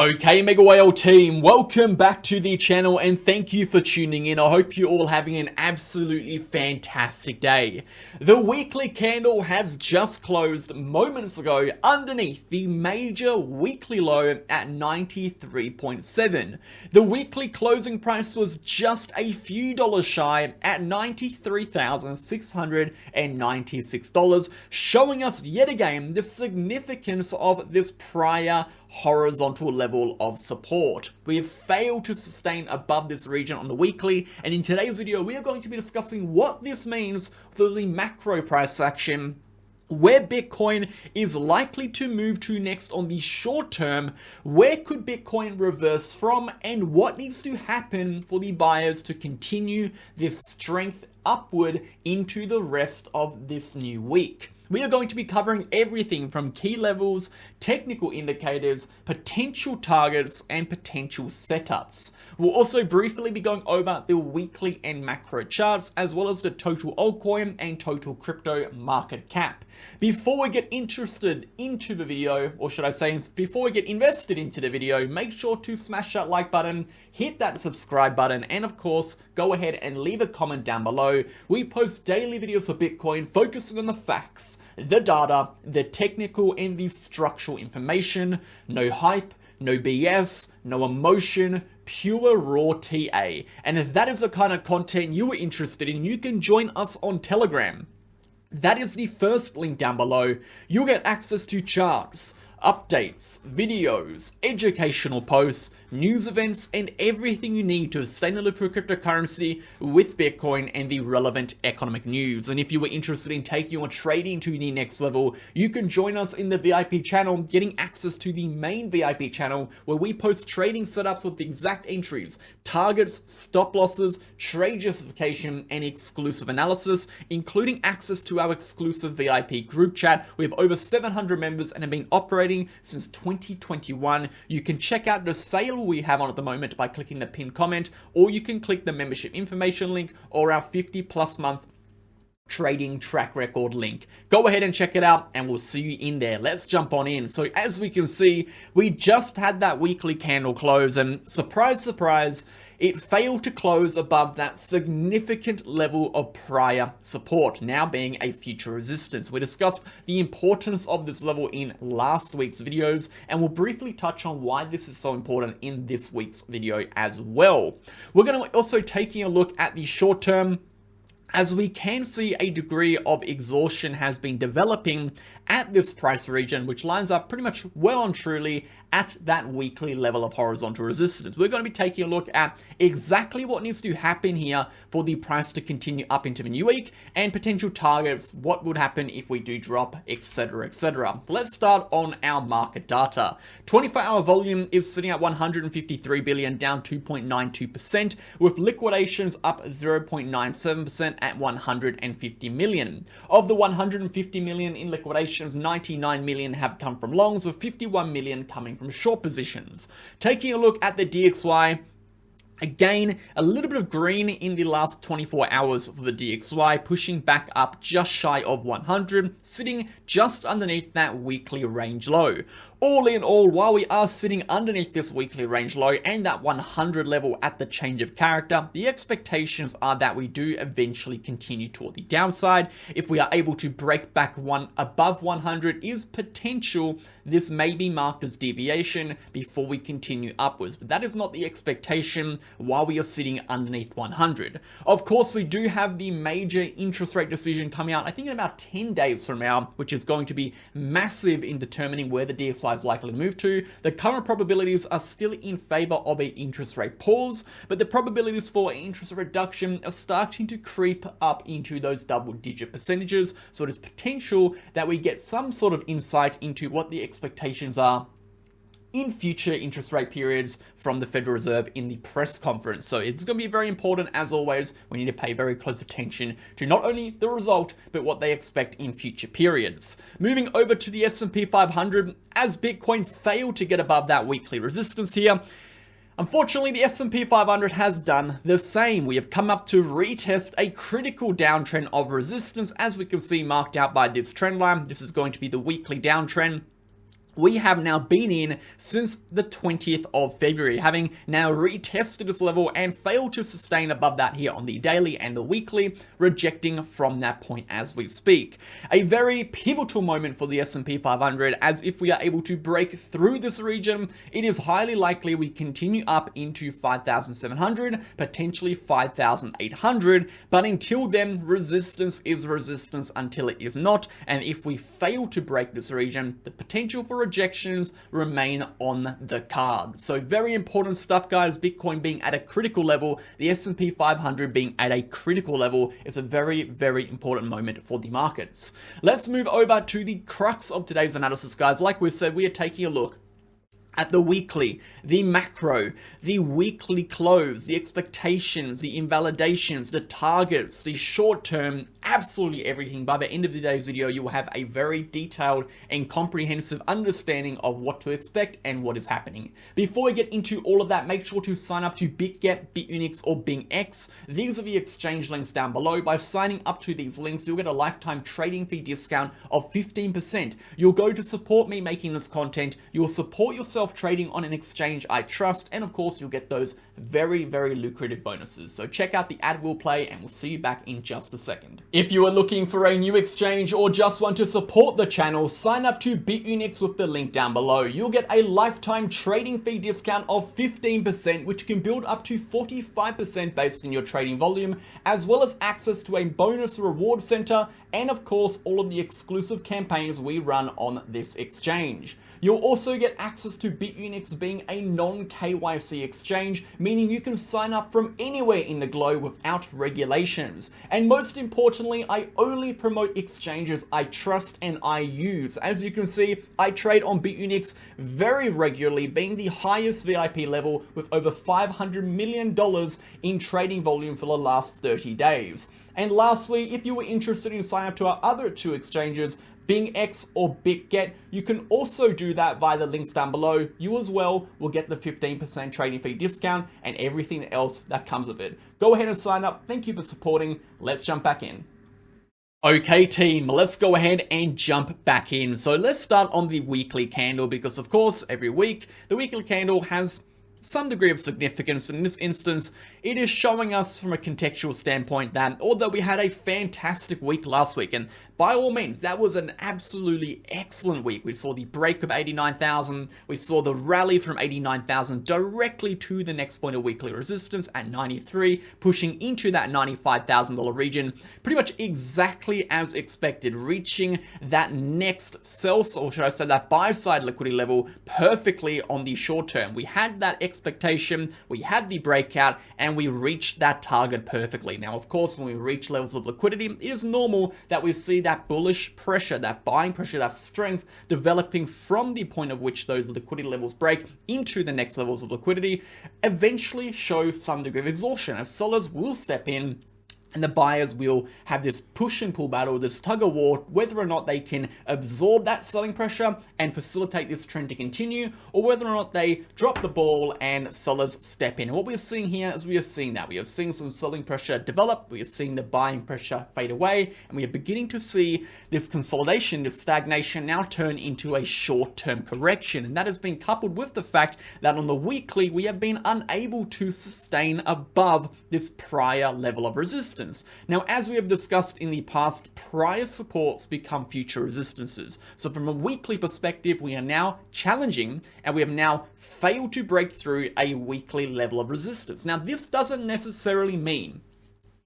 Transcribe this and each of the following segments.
Okay, MegaWhale team, welcome back to the channel and thank you for tuning in. I hope you're all having an absolutely fantastic day. The weekly candle has just closed moments ago underneath the major weekly low at 93.7. The weekly closing price was just a few dollars shy at $93,696, showing us yet again the significance of this prior horizontal level of support. We have failed to sustain above this region on the weekly, and in today's video we are going to be discussing what this means for the macro price action, where Bitcoin is likely to move to next on the short term, where could Bitcoin reverse from, and what needs to happen for the buyers to continue this strength upward into the rest of this new week. We are going to be covering everything from key levels, technical indicators, potential targets, and potential setups. We'll also briefly be going over the weekly and macro charts, as well as the total altcoin and total crypto market cap. Before we get interested into the video, or should I say, before we get invested into the video, make sure to smash that like button, hit that subscribe button, and of course, go ahead and leave a comment down below. We post daily videos for Bitcoin focusing on the facts, the data, the technical and the structural information, no hype, no BS, no emotion, pure raw TA. And if that is the kind of content you are interested in, you can join us on Telegram. That is the first link down below. You'll get access to charts, updates, videos, educational posts, news events, and everything you need to stay in the loop with cryptocurrency with Bitcoin and the relevant economic news. And if you were interested in taking your trading to the next level, you can join us in the VIP channel, getting access to the main VIP channel where we post trading setups with exact entries, targets, stop losses, trade justification, and exclusive analysis, including access to our exclusive VIP group chat. We have over 700 members and have been operating since 2021. You can check out the sale we have on at the moment by clicking the pinned comment, or you can click the membership information link or our 50+ month trading track record link. Go ahead and check it out and we'll see you in there. Let's jump on in. So as we can see, we just had that weekly candle close and surprise, surprise, it failed to close above that significant level of prior support, now being a future resistance. We discussed the importance of this level in last week's videos, and we'll briefly touch on why this is so important in this week's video as well. We're going to also taking a look at the short term, as we can see a degree of exhaustion has been developing at this price region, which lines up pretty much well and truly at that weekly level of horizontal resistance. We're going to be taking a look at exactly what needs to happen here for the price to continue up into the new week, and potential targets, what would happen if we do drop, etc, etc. Let's start on our market data. 24-hour volume is sitting at 153 billion, down 2.92%, with liquidations up 0.97% at 150 million. Of the 150 million in liquidations, 99 million have come from longs, with 51 million coming from short positions. Taking a look at the DXY, again, a little bit of green in the last 24 hours for the DXY, pushing back up just shy of 100, sitting just underneath that weekly range low. All in all, while we are sitting underneath this weekly range low and that 100 level at the change of character, the expectations are that we do eventually continue toward the downside. If we are able to break back above 100 is potential. This may be marked as deviation before we continue upwards, but that is not the expectation while we are sitting underneath 100. Of course, we do have the major interest rate decision coming out, I think in about 10 days from now, which is going to be massive in determining where the DXY is likely to move to. The current probabilities are still in favor of an interest rate pause, but the probabilities for interest reduction are starting to creep up into those double-digit percentages, so it is potential that we get some sort of insight into what the expectations are in future interest rate periods from the Federal Reserve in the press conference. So it's going to be very important. As always, we need to pay very close attention to not only the result, but what they expect in future periods. Moving over to the S&P 500, as Bitcoin failed to get above that weekly resistance here, unfortunately, the S&P 500 has done the same. We have come up to retest a critical downtrend of resistance, as we can see marked out by this trend line. This is going to be the weekly downtrend. we have now been in since the 20th of February, having now retested this level and failed to sustain above that here on the daily and the weekly, rejecting from that point as we speak. A very pivotal moment for the S&P 500, as if we are able to break through this region, it is highly likely we continue up into 5,700, potentially 5,800, but until then, resistance is resistance until it is not, and if we fail to break this region, the potential for rejections remain on the card. So very important stuff, guys. Bitcoin being at a critical level, the S&P 500 being at a critical level is a very, very important moment for the markets. Let's move over to the crux of today's analysis, guys. Like we said, we are taking a look at the weekly, the macro, the weekly close, the expectations, the invalidations, the targets, the short term, absolutely everything. By the end of today's video, you will have a very detailed and comprehensive understanding of what to expect and what is happening. Before we get into all of that, make sure to sign up to BitGet, BitUnix, or BingX. These are the exchange links down below. By signing up to these links, you'll get a lifetime trading fee discount of 15%. You'll go to support me making this content. You'll support yourself trading on an exchange I trust, and of course, you'll get those very, very lucrative bonuses. So check out the ad will play, and we'll see you back in just a second. If you are looking for a new exchange or just want to support the channel, sign up to BitUnix with the link down below. You'll get a lifetime trading fee discount of 15%, which can build up to 45% based on your trading volume, as well as access to a bonus reward center, and of course, all of the exclusive campaigns we run on this exchange. You'll also get access to BitUnix being a non-KYC exchange, meaning you can sign up from anywhere in the globe without regulations. And most importantly, I only promote exchanges I trust and I use. As you can see, I trade on BitUnix very regularly, being the highest VIP level with over $500 million in trading volume for the last 30 days. And lastly, if you were interested in signing up to our other two exchanges, BingX or BitGet, you can also do that via the links down below. You as well will get the 15% trading fee discount and everything else that comes with it. Go ahead and sign up. Thank you for supporting. Let's jump back in. Okay team, let's go ahead and jump back in. So let's start on the weekly candle, because of course every week the weekly candle has some degree of significance. In this instance, it is showing us from a contextual standpoint that although we had a fantastic week last week, and by all means, that was an absolutely excellent week. We saw the break of 89,000. We saw the rally from 89,000 directly to the next point of weekly resistance at 93, pushing into that $95,000 region, pretty much exactly as expected, reaching that next sell, or should I say that buy side liquidity level perfectly on the short term. We had that expectation, we had the breakout, and we reached that target perfectly. Now, of course, when we reach levels of liquidity, it is normal that we see that bullish pressure, that buying pressure, that strength developing from the point of which those liquidity levels break into the next levels of liquidity, eventually show some degree of exhaustion, as sellers will step in and the buyers will have this push and pull battle, this tug of war, whether or not they can absorb that selling pressure and facilitate this trend to continue, or whether or not they drop the ball and sellers step in. And what we're seeing here is we are seeing that. We are seeing some selling pressure develop, we are seeing the buying pressure fade away, and we are beginning to see this consolidation, this stagnation now turn into a short-term correction. And that has been coupled with the fact that on the weekly, we have been unable to sustain above this prior level of resistance. Now, as we have discussed in the past, prior supports become future resistances. So from a weekly perspective, we are now challenging and we have now failed to break through a weekly level of resistance. Now, this doesn't necessarily mean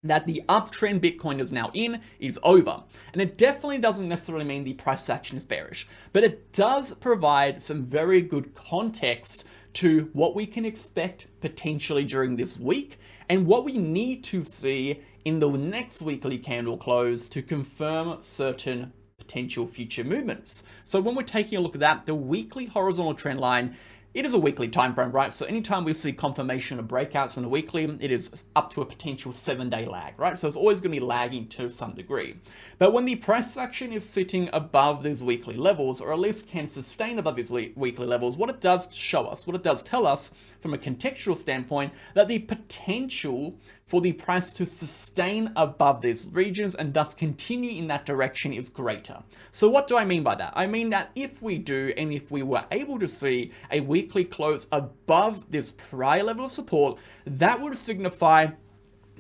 that the uptrend Bitcoin is now in is over. And it definitely doesn't necessarily mean the price action is bearish, but it does provide some very good context to what we can expect potentially during this week and what we need to see in the next weekly candle close to confirm certain potential future movements. So when we're taking a look at that, the weekly horizontal trend line, it is a weekly time frame, right? So anytime we see confirmation of breakouts in the weekly, it is up to a potential 7-day lag, right? So it's always going to be lagging to some degree. But when the price action is sitting above these weekly levels, or at least can sustain above these weekly levels, what it does show us, what it does tell us from a contextual standpoint, that the potential for the price to sustain above these regions and thus continue in that direction is greater. So what do I mean by that? I mean that if we do, and if we were able to see a weekly close above this prior level of support, that would signify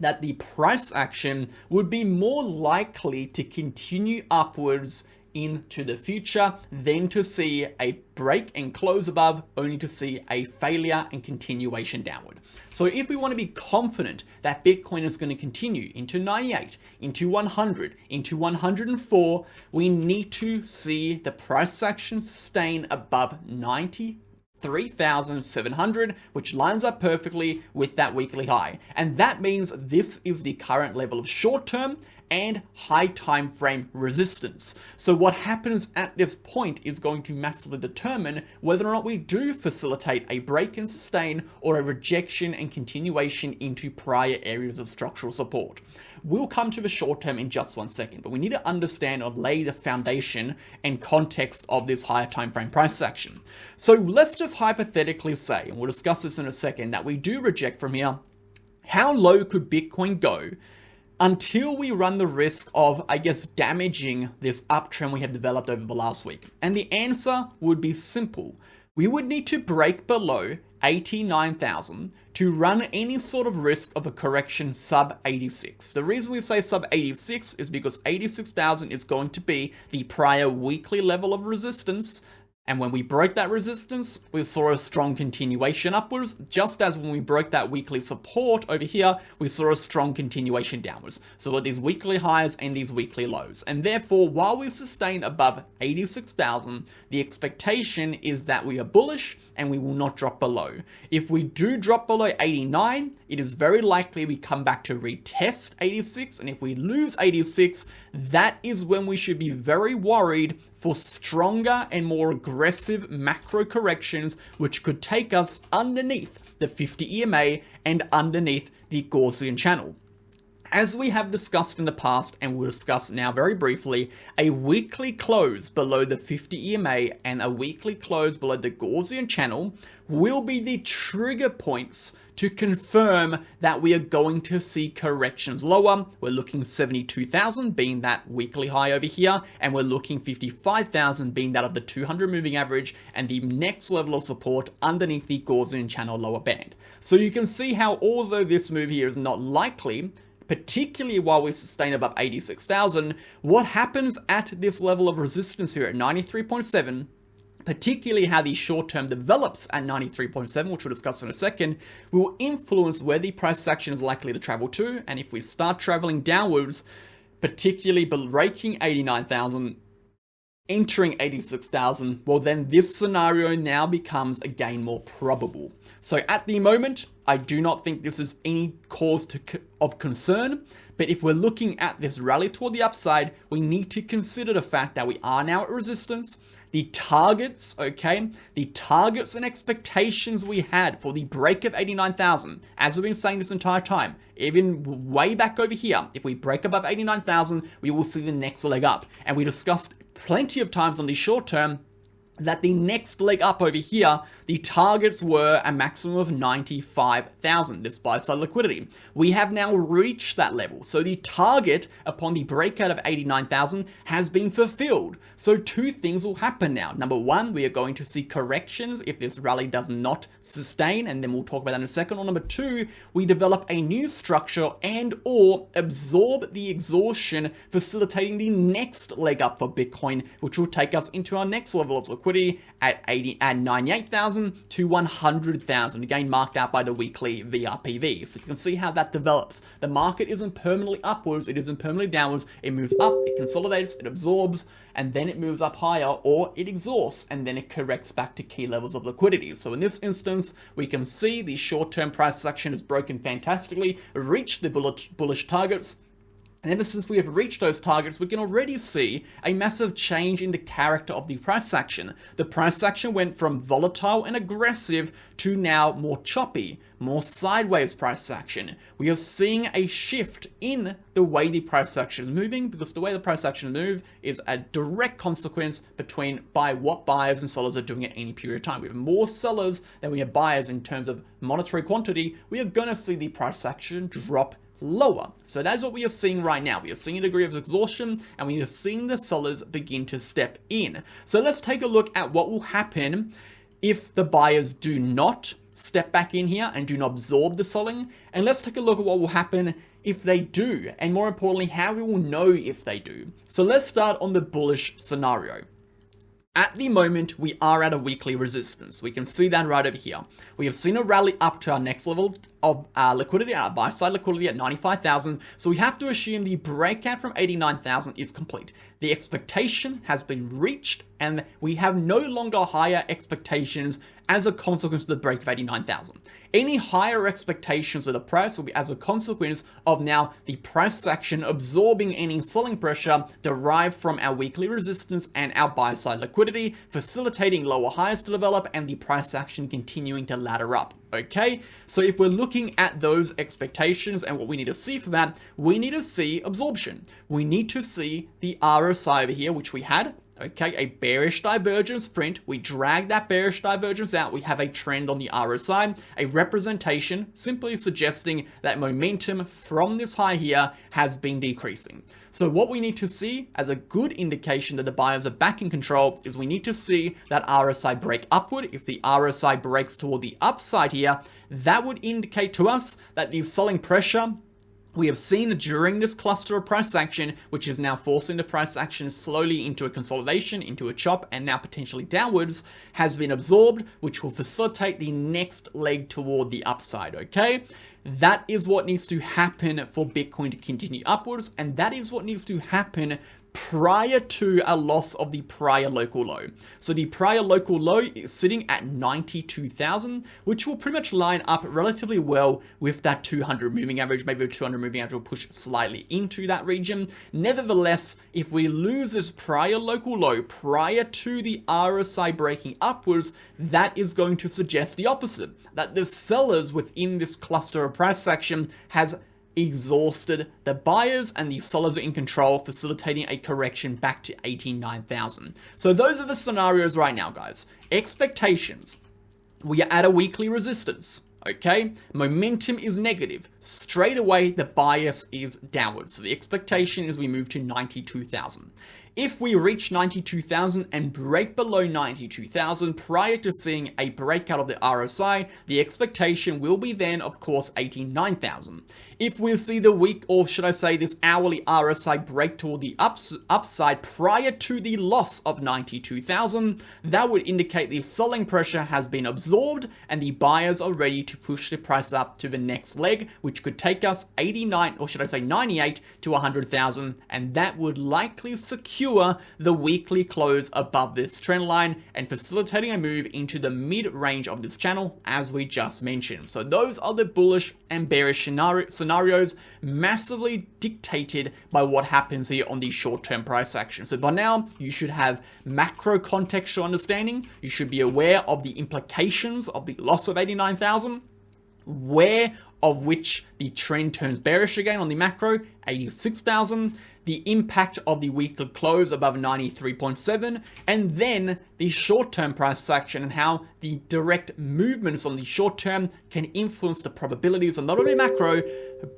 that the price action would be more likely to continue upwards into the future than to see a break and close above, only to see a failure and continuation downward. So if we want to be confident that Bitcoin is going to continue into 98, into 100, into 104, we need to see the price action sustain above 93,700, which lines up perfectly with that weekly high. And that means this is the current level of short-term and high time frame resistance. So what happens at this point is going to massively determine whether or not we do facilitate a break and sustain or a rejection and continuation into prior areas of structural support. We'll come to the short term in just one second, but we need to understand or lay the foundation and context of this higher time frame price action. So let's just hypothetically say, and we'll discuss this in a second, that we do reject from here. How low could Bitcoin go until we run the risk of, I guess, damaging this uptrend we have developed over the last week? And the answer would be simple. We would need to break below 89,000 to run any sort of risk of a correction sub 86. The reason we say sub 86 is because 86,000 is going to be the prior weekly level of resistance. And when we broke that resistance, we saw a strong continuation upwards, just as when we broke that weekly support over here, we saw a strong continuation downwards. So we got these weekly highs and these weekly lows. And therefore, while we sustain above 86,000, the expectation is that we are bullish and we will not drop below. If we do drop below 89, it is very likely we come back to retest 86. And if we lose 86, that is when we should be very worried for stronger and more aggressive macro corrections, which could take us underneath the 50 EMA and underneath the Gaussian channel. As we have discussed in the past, and we'll discuss now very briefly, a weekly close below the 50 EMA and a weekly close below the Gaussian channel will be the trigger points to confirm that we are going to see corrections lower. We're looking 72,000 being that weekly high over here, and we're looking 55,000 being that of the 200 moving average and the next level of support underneath the Gaussian channel lower band. So you can see how, although this move here is not likely, particularly while we sustain above 86,000, what happens at this level of resistance here at 93.7, particularly how the short term develops at 93.7, which we'll discuss in a second, will influence where the price action is likely to travel to. And if we start traveling downwards, particularly breaking 89,000, entering 86,000, well then this scenario now becomes again more probable. So at the moment, I do not think this is any cause of concern, but if we're looking at this rally toward the upside, we need to consider the fact that we are now at resistance. The targets, okay, the targets and expectations we had for the break of 89,000, as we've been saying this entire time, even way back over here, if we break above 89,000, we will see the next leg up. And we discussed plenty of times on the short term that the next leg up over here, the targets were a maximum of 95,000, this buy side liquidity. We have now reached that level. So the target upon the breakout of 89,000 has been fulfilled. So two things will happen now. Number one, we are going to see corrections if this rally does not sustain, and then we'll talk about that in a second. Or number two, we develop a new structure and or absorb the exhaustion, facilitating the next leg up for Bitcoin, which will take us into our next level of liquidity at 98,000 to 100,000, again marked out by the weekly VRPV. So you can see how that develops. The market isn't permanently upwards, it isn't permanently downwards. It moves up, it consolidates, it absorbs, and then it moves up higher, or it exhausts, and then it corrects back to key levels of liquidity. So in this instance, we can see the short-term price action has broken fantastically, reached the bullish targets, And ever since we have reached those targets, we can already see a massive change in the character of the price action. The price action went from volatile and aggressive to now more choppy, more sideways price action. We are seeing a shift in the way the price action is moving, because the way the price action moves is a direct consequence by what buyers and sellers are doing at any period of time. We have more sellers than we have buyers in terms of monetary quantity. We are going to see the price action drop lower. So that's what we are seeing right now. We are seeing a degree of exhaustion, and we are seeing the sellers begin to step in. So let's take a look at what will happen if the buyers do not step back in here and do not absorb the selling. And let's take a look at what will happen if they do, and more importantly, how we will know if they do. So let's start on the bullish scenario. At the moment, we are at a weekly resistance. We can see that right over here. We have seen a rally up to our next level of liquidity, our buy side liquidity at 95,000. So we have to assume the breakout from 89,000 is complete. The expectation has been reached, and we have no longer higher expectations as a consequence of the break of 89,000. Any higher expectations of the price will be as a consequence of now the price action absorbing any selling pressure derived from our weekly resistance and our buy side liquidity, facilitating lower highs to develop and the price action continuing to ladder up. Okay, so if we're looking at those expectations and what we need to see for that, we need to see absorption. We need to see the RSI over here, which we had. Okay, a bearish divergence print. We drag that bearish divergence out. We have a trend on the RSI, a representation simply suggesting that momentum from this high here has been decreasing. So what we need to see as a good indication that the buyers are back in control is we need to see that RSI break upward. If the RSI breaks toward the upside here, that would indicate to us that the selling pressure we have seen during this cluster of price action, which is now forcing the price action slowly into a consolidation, into a chop, and now potentially downwards, has been absorbed, which will facilitate the next leg toward the upside, okay? That is what needs to happen for Bitcoin to continue upwards, and that is what needs to happen prior to a loss of the prior local low. So the prior local low is sitting at 92,000, which will pretty much line up relatively well with that 200 moving average. Maybe a 200 moving average will push slightly into that region. Nevertheless, if we lose this prior local low prior to the RSI breaking upwards, that is going to suggest the opposite, that the sellers within this cluster of price action has exhausted the buyers and the sellers are in control, facilitating a correction back to 89,000. So those are the scenarios right now, guys. Expectations. We are at a weekly resistance. Okay, momentum is negative. Straight away, the bias is downwards. So the expectation is we move to 92,000. If we reach 92,000 and break below 92,000 prior to seeing a breakout of the RSI, the expectation will be then, of course, 89,000. If we see the week, or should I say this hourly RSI break toward the upside prior to the loss of 92,000, that would indicate the selling pressure has been absorbed and the buyers are ready to push the price up to the next leg, which could take us 89, or should I say 98 to 100,000, and that would likely secure the weekly close above this trend line and facilitating a move into the mid-range of this channel, as we just mentioned. So those are the bullish and bearish scenarios, massively dictated by what happens here on the short-term price action. So by now, you should have macro contextual understanding. You should be aware of the implications of the loss of 89,000, where of which the trend turns bearish again on the macro, 86,000, the impact of the weekly close above 93.7, and then the short-term price action and how the direct movements on the short term can influence the probabilities of not only macro,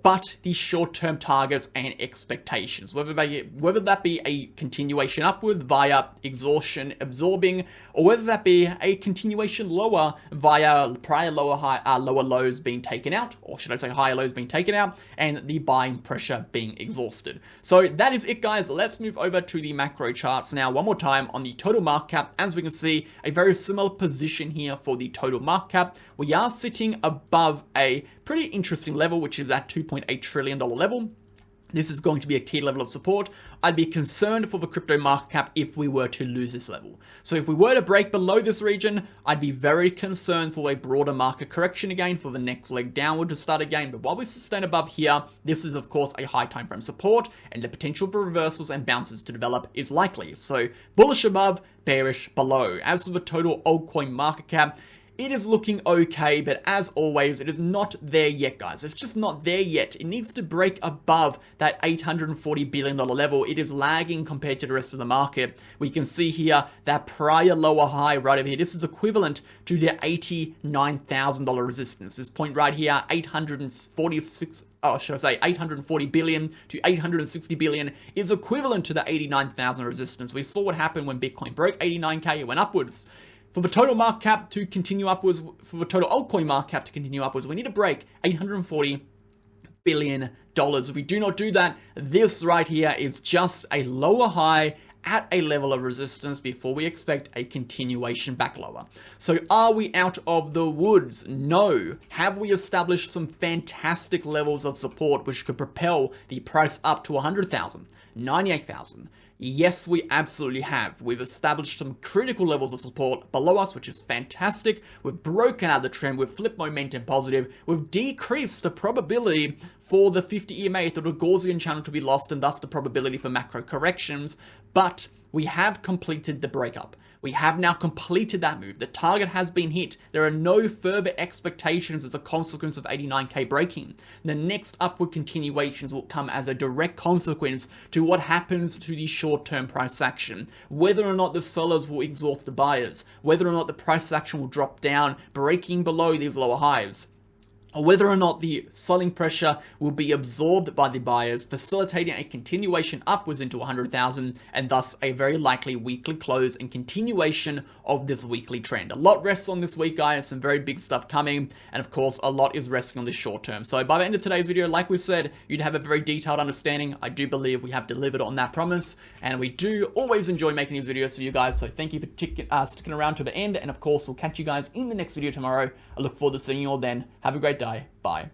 but the short-term targets and expectations, whether that be a continuation upward via exhaustion absorbing, or whether that be a continuation lower via prior lower lows being taken out, or should I say higher lows being taken out, and the buying pressure being exhausted. So that is it, guys. Let's move over to the macro charts now one more time on the total market cap. As we can see, a very similar position here for the total market cap. We are sitting above a pretty interesting level, which is at $2.8 trillion level. This is going to be a key level of support. I'd be concerned for the crypto market cap if we were to lose this level. So if we were to break below this region, I'd be very concerned for a broader market correction again, for the next leg downward to start again. But while we sustain above here, this is of course a high time frame support, and the potential for reversals and bounces to develop is likely. So bullish above, bearish below. As for the total altcoin market cap, it is looking okay, but as always, it is not there yet, guys. It's just not there yet. It needs to break above that $840 billion level. It is lagging compared to the rest of the market. We can see here that prior lower high right over here. This is equivalent to the $89,000 resistance. This point right here, 840 billion to 860 billion is equivalent to the 89,000 resistance. We saw what happened when Bitcoin broke 89K, it went upwards. For the total market cap to continue upwards, for the total altcoin market cap to continue upwards, we need to break $840 billion. If we do not do that, this right here is just a lower high at a level of resistance before we expect a continuation back lower. So are we out of the woods? No. Have we established some fantastic levels of support which could propel the price up to 100,000, 98,000? Yes, we absolutely have. We've established some critical levels of support below us, which is fantastic. We've broken out the trend. We've flipped momentum positive. We've decreased the probability for the 50 EMA, the Gaussian channel, to be lost, and thus the probability for macro corrections. But we have completed the breakup. We have now completed that move. The target has been hit. There are no further expectations as a consequence of 89K breaking. The next upward continuations will come as a direct consequence to what happens to the short-term price action. Whether or not the sellers will exhaust the buyers, whether or not the price action will drop down, breaking below these lower highs, or whether or not the selling pressure will be absorbed by the buyers, facilitating a continuation upwards into 100,000, and thus a very likely weekly close and continuation of this weekly trend. A lot rests on this week, guys, some very big stuff coming, and of course, a lot is resting on the short term. So by the end of today's video, like we said, you'd have a very detailed understanding. I do believe we have delivered on that promise, and we do always enjoy making these videos for you guys, so thank you for sticking around to the end, and of course, we'll catch you guys in the next video tomorrow. I look forward to seeing you all then. Have a great day. Bye.